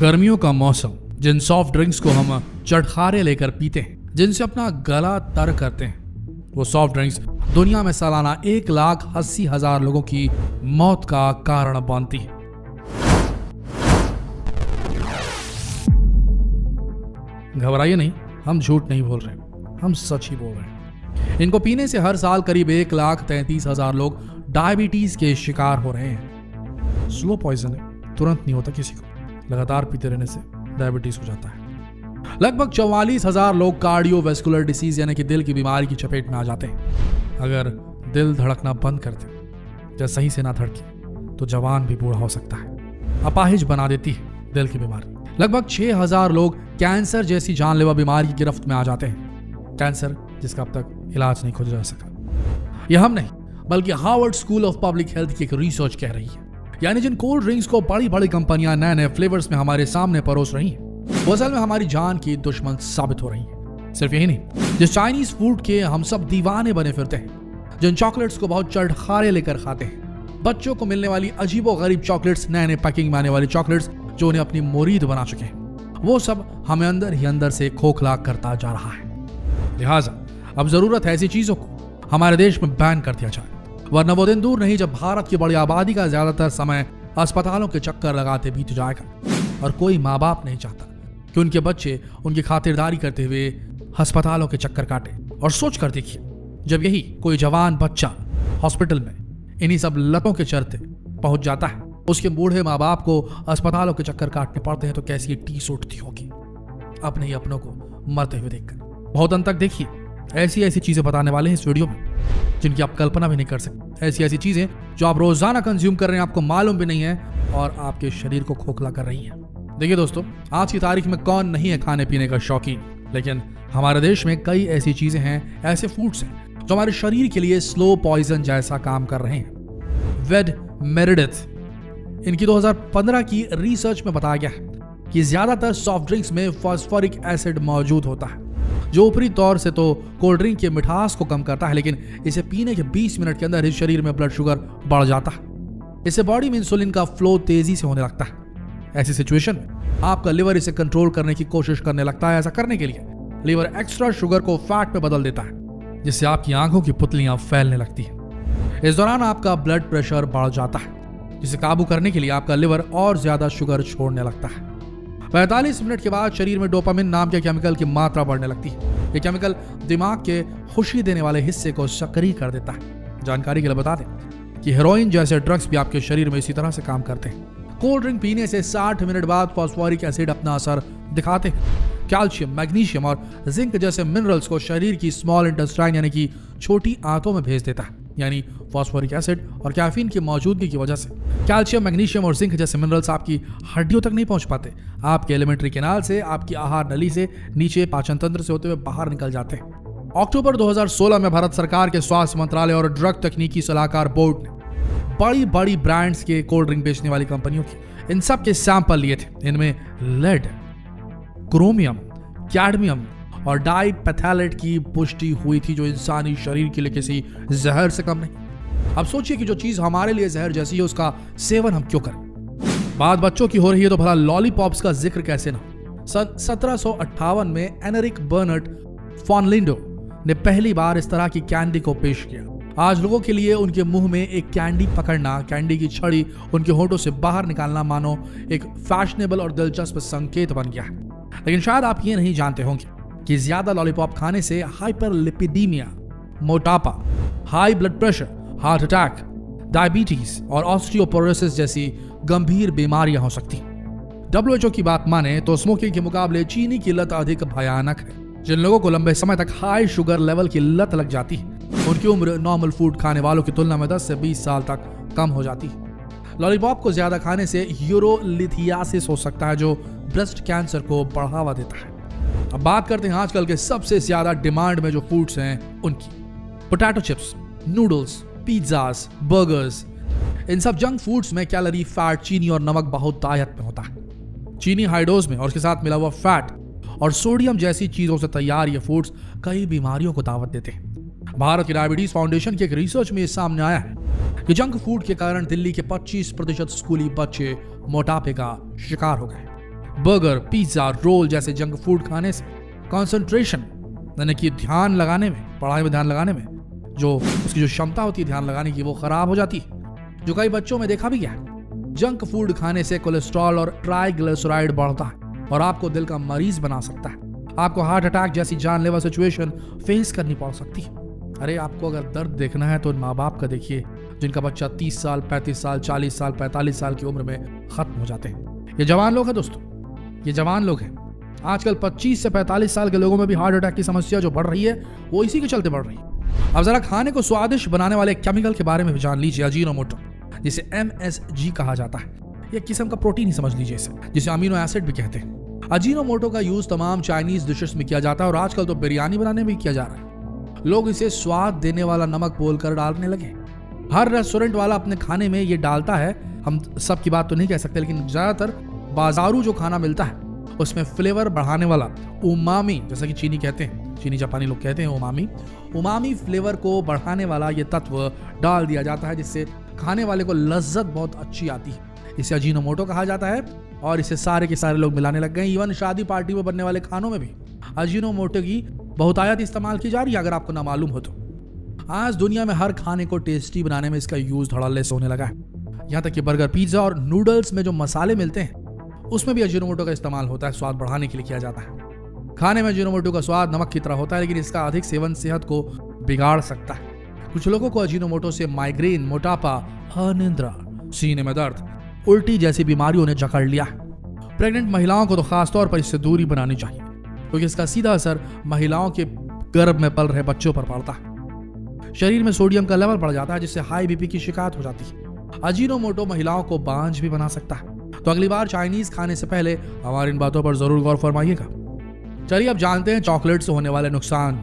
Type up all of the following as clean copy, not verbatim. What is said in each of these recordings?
गर्मियों का मौसम, जिन सॉफ्ट ड्रिंक्स को हम चटखारे लेकर पीते हैं, जिनसे अपना गला तर करते हैं, वो सॉफ्ट ड्रिंक्स दुनिया में सालाना 1,80,000 लोगों की मौत का कारण बनती है। घबराइए नहीं, हम झूठ नहीं बोल रहे, हम सच ही बोल रहे हैं। इनको पीने से हर साल करीब 1,33,000 लोग डायबिटीज के शिकार हो रहे हैं। स्लो पॉइजन है, तुरंत नहीं होता किसी को, लगातार पीते रहने से डायबिटीज हो जाता है। लगभग 44,000 लोग कार्डियोवैस्कुलर डिसीज यानी कि दिल की बीमारी की चपेट में आ जाते हैं। अगर दिल धड़कना बंद कर दे या सही से ना धड़के तो जवान भी बूढ़ा हो सकता है। अपाहिज बना देती है दिल की बीमारी। लगभग 6,000 लोग कैंसर जैसी जानलेवा बीमारी की गिरफ्त में आ जाते हैं। कैंसर जिसका अब तक इलाज नहीं खोजा जा सका। यह हम नहीं बल्कि Harvard school of public health की एक रिसर्च कह रही है। यानी जिन कोल्ड ड्रिंक्स को बड़ी बड़ी कंपनियां नए नए फ्लेवर्स में हमारे सामने परोस रही हैं, वो असल में हमारी जान की दुश्मन साबित हो रही है। सिर्फ यही नहीं, जिस चाइनीज फूड के हम सब दीवाने बने फिरते हैं, जिन चॉकलेट्स को बहुत चटखारे लेकर खाते हैं, बच्चों को मिलने वाली अजीबो गरीब चॉकलेट्स, नए नए पैकिंग में आने वाली चॉकलेट्स जो उन्हें अपनी मुरीद बना चुके हैं, वो सब हमें अंदर ही अंदर से खोखला करता जा रहा है। लिहाजा अब जरूरत है ऐसी चीजों को हमारे देश में बैन कर दिया जाए, वरना वो दिन दूर नहीं जब भारत की बड़ी आबादी का ज्यादातर समय अस्पतालों के चक्कर लगाते बीत जाएगा। और कोई माँ बाप नहीं चाहता कि उनके बच्चे उनकी खातिरदारी करते हुए अस्पतालों के चक्कर काटे। और सोच कर देखिए, जब यही कोई जवान बच्चा हॉस्पिटल में इन्हीं सब लतों के चलते पहुंच जाता है, उसके बूढ़े माँ बाप को अस्पतालों के चक्कर काटने पड़ते हैं, तो कैसी टीस उठती होगी अपने ही अपनों को मरते हुए देखकर। बहुत अंत तक देखिए, ऐसी ऐसी चीजें बताने वाले हैं इस वीडियो में जिनकी आप कल्पना भी नहीं कर सकते। ऐसी ऐसी चीजें जो आप रोजाना कंज्यूम कर रहे हैं, आपको मालूम भी नहीं है, और आपके शरीर को खोखला कर रही हैं। देखिए दोस्तों, आज की तारीख में कौन नहीं है खाने पीने का शौकीन, लेकिन हमारे देश में कई ऐसी चीजें हैं, ऐसे फूड्स हैं जो हमारे शरीर के लिए स्लो पॉइजन जैसा काम कर रहे हैं। वेड मेरेडिथ, इनकी 2015 की रिसर्च में बताया गया है कि ज्यादातर सॉफ्ट ड्रिंक्स में फास्फोरिक एसिड मौजूद होता है, जो ऊपरी तौर से तो कोल्ड ड्रिंक के मिठास को कम करता है, लेकिन इसे पीने के 20 मिनट के अंदर इस शरीर में ब्लड शुगर बढ़ जाता है। इससे बॉडी में इंसुलिन का फ्लो तेजी से होने लगता है। ऐसी सिचुएशन में आपका लिवर इसे कंट्रोल करने की कोशिश करने लगता है। ऐसा करने के लिए लिवर एक्स्ट्रा शुगर को फैट में बदल देता है, जिससे आपकी आंखों की पुतलियां फैलने लगती हैं। इस दौरान आपका ब्लड प्रेशर बढ़ जाता है, जिसे काबू करने के लिए आपका लिवर और ज्यादा शुगर छोड़ने लगता है। 45 मिनट के बाद शरीर में डोपामिन नाम के केमिकल की मात्रा बढ़ने लगती है। यह केमिकल दिमाग के खुशी देने वाले हिस्से को सक्रिय कर देता है। जानकारी के लिए बता दें कि हेरोइन जैसे ड्रग्स भी आपके शरीर में इसी तरह से काम करते हैं। कोल्ड ड्रिंक पीने से 60 मिनट बाद फास्फोरिक एसिड अपना असर दिखाते हैं। कैल्शियम, मैग्नीशियम और जिंक जैसे मिनरल्स को शरीर की स्मॉल इंटेस्टाइन यानी कि छोटी आंतों में भेज देता है। यानी फास्फोरिक एसिड और कैफीन की मौजूदगी की वजह से कैल्शियम, मैग्नीशियम और जिंक जैसे मिनरल्स आपकी हड्डियों तक नहीं पहुंच पाते। आपके एलिमेंट्री कैनाल से, आपकी आहार नली से नीचे पाचन तंत्र से होते हुए बाहर निकल जाते हैं। अक्टूबर 2016 में भारत सरकार के स्वास्थ्य मंत्रालय और ड्रग तकनीकी सलाहकार बोर्ड ने बड़ी बड़ी ब्रांड्स के कोल्ड ड्रिंक बेचने वाली कंपनियों की इन सब के सैंपल लिए थे। इनमें लेड, क्रोमियम, कैडमियम और डाइपेथैलेट की पुष्टि हुई थी, जो इंसानी शरीर के लिए किसी जहर से कम नहीं। अब सोचिए कि जो चीज हमारे लिए जहर जैसी है, उसका सेवन हम क्यों करें। बात बच्चों की हो रही है तो भला लॉलीपॉप्स का जिक्र कैसे ना। सन 1758 में एनरिक बर्नर्ड फॉन लिंडो ने पहली बार इस तरह की कैंडी को पेश किया। आज लोगों के लिए उनके मुंह में एक कैंडी पकड़ना, कैंडी की छड़ी उनके होठों से बाहर निकालना मानो एक फैशनेबल और दिलचस्प संकेत बन गया है। लेकिन शायद आप ये नहीं जानते होंगे कि ज्यादा लॉलीपॉप खाने से हाइपरलिपिडीमिया, मोटापा, high blood pressure, heart attack, diabetes और ऑस्टियोपोरोसिस जैसी गंभीर बीमारियां हो सकती हैं। WHO की बात माने तो स्मोकिंग के मुकाबले चीनी की लत अधिक भयानक है। जिन लोगों को लंबे समय तक हाई शुगर लेवल की लत लग जाती है, उनकी उम्र नॉर्मल फूड खाने वालों की तुलना में 10 से 20 साल तक कम हो जाती है। लॉलीपॉप को ज्यादा खाने से यूरोलिथियासिस हो सकता है, जो ब्रेस्ट कैंसर को बढ़ावा देता है। अब बात करते हैं आजकल के सबसे ज्यादा डिमांड में जो फूड्स हैं उनकी। Potato chips, noodles, pizzas, burgers, इन सब जंक फूड्स में कैलोरी, फैट, चीनी और नमक बहुत तायत में होता है। चीनी हाई डोज में और उसके साथ मिला हुआ फैट और सोडियम जैसी चीजों से तैयार ये फूड्स कई बीमारियों को दावत देते हैं। भारत की डायबिटीज फाउंडेशन की एक रिसर्च में ये सामने आया है कि जंक फूड के कारण दिल्ली के 25% स्कूली बच्चे मोटापे का शिकार हो गए। बर्गर, पिज्जा, रोल जैसे जंक फूड खाने से कंसंट्रेशन यानी कि ध्यान लगाने में, पढ़ाई में ध्यान लगाने में जो उसकी जो क्षमता होती है ध्यान लगाने की, वो खराब हो जाती है, जो कई बच्चों में देखा भी गया है। जंक फूड खाने से कोलेस्ट्रॉल और ट्राइग्लिसराइड बढ़ता है और आपको दिल का मरीज बना सकता है। आपको हार्ट अटैक जैसी जानलेवा सिचुएशन फेस करनी पड़ सकती है। अरे आपको अगर दर्द देखना है तो उन माँ बाप का देखिए जिनका बच्चा 30 साल, 35 साल, 40 साल, 45 साल की उम्र में खत्म हो जाते हैं। ये जवान लोग हैं दोस्तों, ये जवान लोग हैं। आजकल 25 से 45 साल के लोगों में भी हार्ट अटैक की समस्या जो बढ़ रही है वो इसी के चलते बढ़ रही है। अब जरा खाने को स्वादिष्ट बनाने वाले केमिकल के बारे में भी जान लीजिए, अजीनोमोटो, जिसे MSG कहा जाता है। यह किस्म का प्रोटीन ही समझ लीजिए इसे, जिसे अमीनो एसिड भी कहते हैं। अजीनोमोटो का यूज तमाम चाइनीज डिशेस में किया जाता है और आजकल तो बिरयानी बनाने में भी किया जा रहा है। लोग इसे स्वाद देने वाला नमक बोलकर डालने लगे। हर रेस्टोरेंट वाला अपने खाने में ये डालता है। हम सब की बात तो नहीं कह सकते, लेकिन ज्यादातर बाजारू जो खाना मिलता है उसमें फ्लेवर बढ़ाने वाला उमामी, जैसा कि चीनी कहते हैं, चीनी जापानी लोग कहते हैं उमामी फ्लेवर को बढ़ाने वाला ये तत्व डाल दिया जाता है, जिससे खाने वाले को लज्जत बहुत अच्छी आती है। इसे अजीनोमोटो कहा जाता है और इसे सारे के सारे लोग मिलाने लग गए। इवन शादी पार्टी में बनने वाले खानों में भी अजीनोमोटो की बहुतायत इस्तेमाल की जा रही है, अगर आपको ना मालूम हो तो। आज दुनिया में हर खाने को टेस्टी बनाने में इसका यूज धड़ल्ले से होने लगा है। यहाँ तक कि बर्गर, पिज्जा और नूडल्स में जो मसाले मिलते हैं उसमें भी अजीनोमोटो का इस्तेमाल होता है, स्वाद बढ़ाने के लिए किया जाता है। खाने में अजीनोमोटो का स्वाद नमक की तरह होता है, लेकिन इसका अधिक सेवन सेहत को बिगाड़ सकता है। कुछ लोगों को अजीनोमोटो से माइग्रेन, मोटापा, अनिद्रा, सीने में दर्द, उल्टी जैसी बीमारियों ने जकड़ लिया है। प्रेग्नेंट महिलाओं को तो खासतौर पर इससे दूरी बनानी चाहिए, क्योंकि इसका सीधा असर महिलाओं के गर्भ में पल रहे बच्चों पर पड़ता है। शरीर में सोडियम का लेवल बढ़ जाता है, जिससे हाई बीपी की शिकायत हो जाती है। अजीनोमोटो महिलाओं को बांझ भी बना सकता है। तो अगली बार चाइनीज खाने से पहले हमारी इन बातों पर जरूर गौर फरमाइएगा। चलिए अब जानते हैं चॉकलेट से होने वाले नुकसान।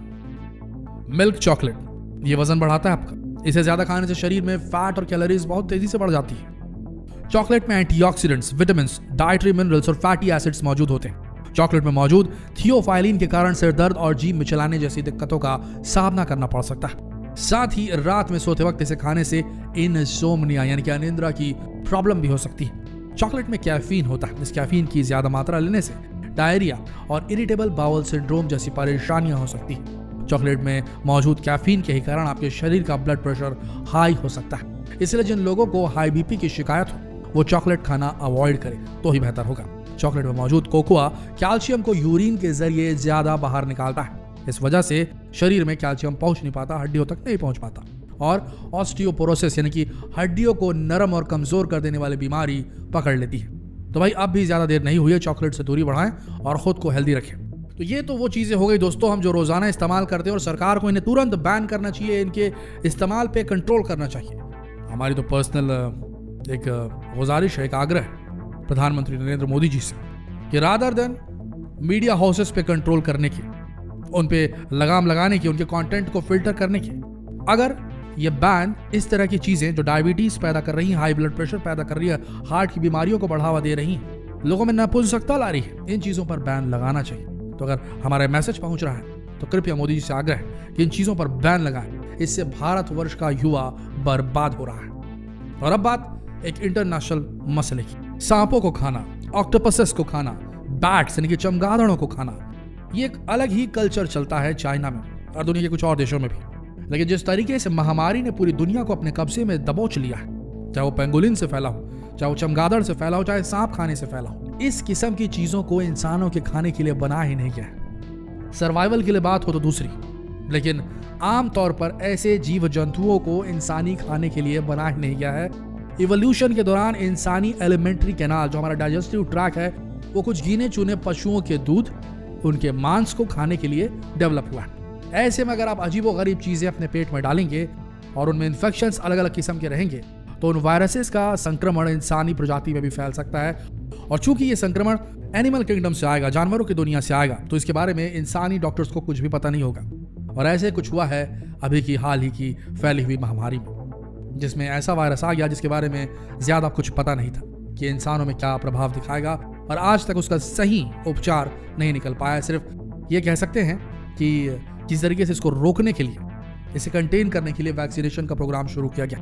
मिल्क चॉकलेट, ये वजन बढ़ाता है आपका। इसे ज्यादा खाने से शरीर में फैट और कैलोरीज बहुत तेजी से बढ़ जाती है। चॉकलेट में एंटीऑक्सीडेंट्स, विटामिन्स, डाइटरी मिनरल्स और फैटी एसिड्स मौजूद होते हैं। चॉकलेट में मौजूद थियोफाइलिन के कारण सिर दर्द और जीभ मिचलाने जैसी दिक्कतों का सामना करना पड़ सकता है। साथ ही रात में सोते वक्त इसे खाने से इनसोम्निया यानी कि अनिद्रा की प्रॉब्लम भी हो सकती है। चॉकलेट में कैफीन होता है। इस कैफीन की ज्यादा मात्रा लेने से डायरिया और इरिटेबल बाउल सिंड्रोम जैसी परेशानियां हो सकती है। चॉकलेट में मौजूद कैफीन के ही कारण आपके शरीर का ब्लड प्रेशर हाई हो सकता है। इसलिए जिन लोगों को हाई बीपी की शिकायत हो वो चॉकलेट खाना अवॉइड करें तो ही बेहतर होगा। चॉकलेट में मौजूद कोकोआ कैल्शियम को यूरिन के जरिए ज्यादा बाहर निकालता है। इस वजह से शरीर में कैल्शियम पहुंच नहीं पाता, हड्डियों तक नहीं पहुंच पाता और ऑस्टियोपोरोसिस यानी कि हड्डियों को नरम और कमजोर कर देने वाली बीमारी पकड़ लेती है। तो भाई अब भी ज्यादा देर नहीं हुई है, चॉकलेट से दूरी बढ़ाएं और खुद को हेल्दी रखें। तो ये तो वो चीजें हो गई दोस्तों हम जो रोजाना इस्तेमाल करते हैं और सरकार को इन्हें तुरंत बैन करना चाहिए, इनके इस्तेमाल पे कंट्रोल करना चाहिए। हमारी तो पर्सनल एक गुजारिश है, एक आग्रह है प्रधानमंत्री नरेंद्र मोदी जी से कि रादर देन मीडिया हाउसेस पे कंट्रोल करने की, उन पे लगाम लगाने की, उनके कंटेंट को फिल्टर करने की, अगर ये बैन इस तरह की चीजें जो डायबिटीज पैदा कर रही हैं, हाई ब्लड प्रेशर पैदा कर रही है, हार्ट की बीमारियों को बढ़ावा दे रही हैं, लोगों में नपुंसकता ला रही है, इन चीजों पर बैन लगाना चाहिए। तो अगर हमारा मैसेज पहुंच रहा है तो कृपया मोदी जी से आग्रह है कि इन चीजों पर बैन लगाएं। इससे भारतवर्ष का युवा बर्बाद हो रहा है। और अब बात एक इंटरनेशनल मसले की। सांपों को खाना, ऑक्टोपसेस को खाना, बैट्स यानी कि चमगादड़ों को खाना, ये एक अलग ही कल्चर चलता है चाइना में और दुनिया के कुछ और देशों में भी। लेकिन जिस तरीके से महामारी ने पूरी दुनिया को अपने कब्जे में दबोच लिया है, चाहे वो पेंगोलिन से फैला हो, चाहे वो चमगादड़ से फैला हो, चाहे सांप खाने से फैला हो, इस किस्म की चीजों को इंसानों के खाने के लिए बना ही नहीं गया है। सर्वाइवल के लिए बात हो तो दूसरी, लेकिन आमतौर पर ऐसे जीव जंतुओं को इंसानी खाने के लिए बना ही नहीं गया है। इवोल्यूशन के दौरान इंसानी एलिमेंट्री कैनाल, जो हमारा डाइजेस्टिव ट्रैक है, वो कुछ गिने चुने पशुओं के दूध, उनके मांस को खाने के लिए डेवलप हुआ है। ऐसे में अगर आप अजीबोगरीब चीजें अपने पेट में डालेंगे और उनमें इन्फेक्शंस अलग अलग किस्म के रहेंगे तो उन वायरसेस का संक्रमण इंसानी प्रजाति में भी फैल सकता है। और चूंकि ये संक्रमण एनिमल किंगडम से आएगा, जानवरों की दुनिया से आएगा, तो इसके बारे में इंसानी डॉक्टर्स को कुछ भी पता नहीं होगा। और ऐसे कुछ हुआ है अभी की हाल ही की फैली हुई महामारी में, जिसमें ऐसा वायरस आ गया जिसके बारे में ज्यादा कुछ पता नहीं था कि इंसानों में क्या प्रभाव दिखाएगा, और आज तक उसका सही उपचार नहीं निकल पाया। सिर्फ ये कह सकते हैं कि जिस तरीके से इसको रोकने के लिए, इसे कंटेन करने के लिए वैक्सीनेशन का प्रोग्राम शुरू किया गया,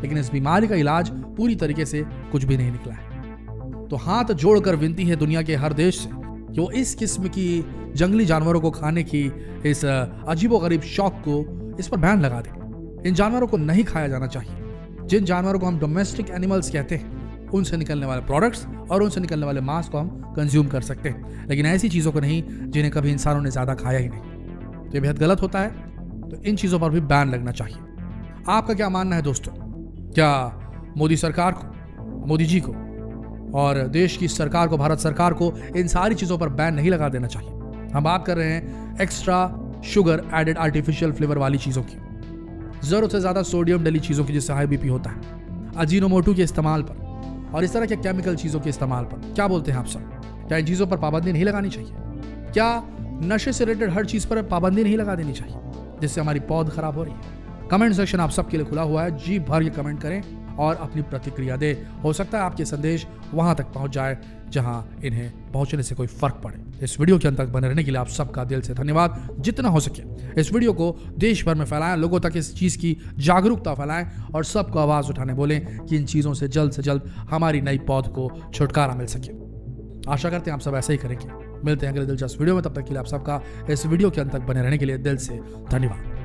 लेकिन इस बीमारी का इलाज पूरी तरीके से कुछ भी नहीं निकला है। तो हाथ जोड़कर विनती है दुनिया के हर देश से कि वो इस किस्म की जंगली जानवरों को खाने की इस अजीबोगरीब शौक को इस पर बैन लगा दे। इन जानवरों को नहीं खाया जाना चाहिए। जिन जानवरों को हम डोमेस्टिक एनिमल्स कहते हैं उनसे निकलने वाले प्रोडक्ट्स और उनसे निकलने वाले मांस को हम कंज्यूम कर सकते हैं, लेकिन ऐसी चीज़ों को नहीं जिन्हें कभी इंसानों ने ज़्यादा खाया ही नहीं। तो ये बेहद गलत होता है, तो इन चीज़ों पर भी बैन लगना चाहिए। आपका क्या मानना है दोस्तों? क्या मोदी सरकार को, मोदी जी को और देश की सरकार को, भारत सरकार को इन सारी चीज़ों पर बैन नहीं लगा देना चाहिए? हम बात कर रहे हैं extra sugar added artificial flavour वाली चीज़ों की, ज़रूरत से ज़्यादा सोडियम डली चीज़ों की जिससे हाई बीपी होता है, अजीनोमोटो के इस्तेमाल पर और इस तरह के केमिकल चीज़ों के इस्तेमाल पर। क्या बोलते हैं आप सब? क्या इन चीज़ों पर पाबंदी नहीं लगानी चाहिए? क्या नशे से रिलेटेड हर चीज़ पर पाबंदी नहीं लगा देनी चाहिए जिससे हमारी पौध खराब हो रही है? कमेंट सेक्शन आप सबके लिए खुला हुआ है, जी भर के कमेंट करें और अपनी प्रतिक्रिया दे। हो सकता है आपके संदेश वहां तक पहुंच जाए जहां इन्हें पहुंचने से कोई फर्क पड़े। इस वीडियो के अंत तक बने रहने के लिए आप सबका दिल से धन्यवाद। जितना हो सके इस वीडियो को देश भर में फैलाएं, लोगों तक इस चीज़ की जागरूकता फैलाएं और सबको आवाज़ उठाने बोलें कि इन चीज़ों से जल्द हमारी नई पौध को छुटकारा मिल सके। आशा करते हैं आप सब ऐसा ही करेंगे। मिलते हैं अगले दिलचस्प वीडियो में, तब तक के लिए आप सबका इस वीडियो के अंत तक बने रहने के लिए दिल से धन्यवाद।